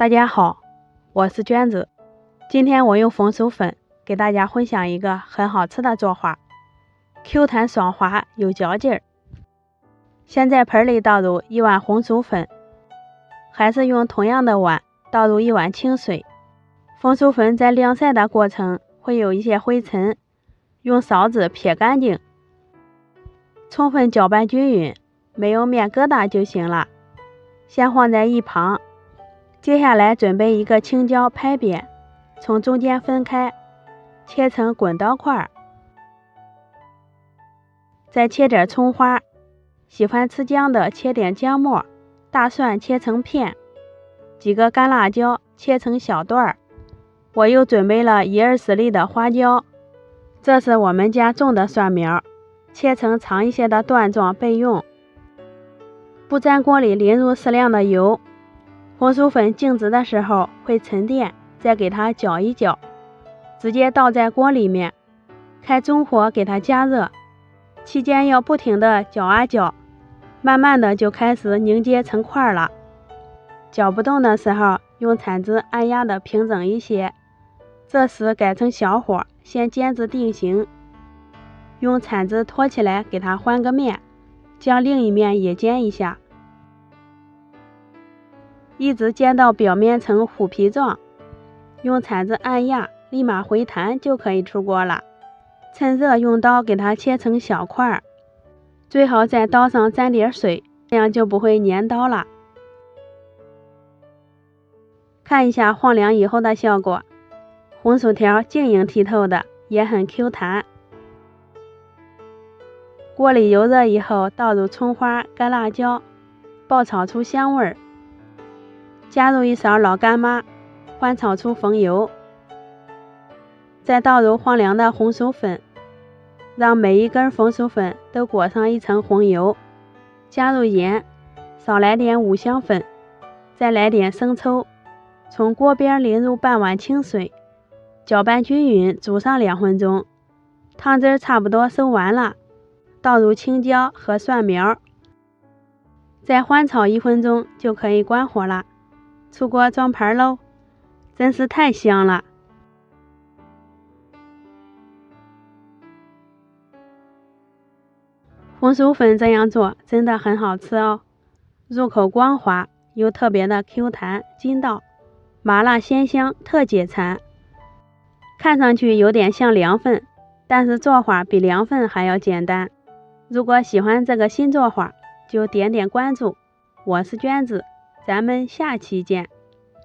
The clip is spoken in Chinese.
大家好，我是娟子。今天我用红薯粉给大家分享一个很好吃的做法， Q 弹爽滑有嚼劲儿。先在盆里倒入1碗红薯粉，还是用同样的碗倒入1碗清水。红薯粉在晾晒的过程会有一些灰尘，用勺子撇干净，充分搅拌均匀，没有面疙瘩就行了。先放在一旁。接下来准备一个青椒拍扁，从中间分开，切成滚刀块。再切点葱花，喜欢吃姜的切点姜末，大蒜切成片，几个干辣椒切成小段。我又准备了1-20粒的花椒，这是我们家种的蒜苗，切成长一些的段状备用。不粘锅里淋入适量的油，红薯粉静置的时候会沉淀，再给它搅一搅，直接倒在锅里面，开中火给它加热，期间要不停的搅啊搅，慢慢的就开始凝结成块了。搅不动的时候，用铲子按压的平整一些，这时改成小火，先煎至定型，用铲子托起来给它翻个面，将另一面也煎一下，一直煎到表面呈虎皮状，用铲子按压，立马回弹就可以出锅了。趁热用刀给它切成小块，最好在刀上沾点水，这样就不会粘刀了。看一下放凉以后的效果，红薯条晶莹剔透的，也很 Q 弹。锅里油热以后，倒入葱花、干辣椒，爆炒出香味儿。加入1勺老干妈，翻炒出红油，再倒入放凉的红薯粉，让每一根红薯粉都裹上一层红油。加入盐，少来点五香粉，再来点生抽，从锅边淋入半碗清水，搅拌均匀，煮上2分钟。汤汁差不多收完了，倒入青椒和蒜苗，再翻炒1分钟就可以关火了。出锅装盘喽，真是太香了！红薯粉这样做真的很好吃哦，入口光滑，又特别的 Q 弹筋道，麻辣鲜香，特解馋。看上去有点像凉粉，但是做法比凉粉还要简单。如果喜欢这个新做法，就点点关注。我是娟子，咱们下期见。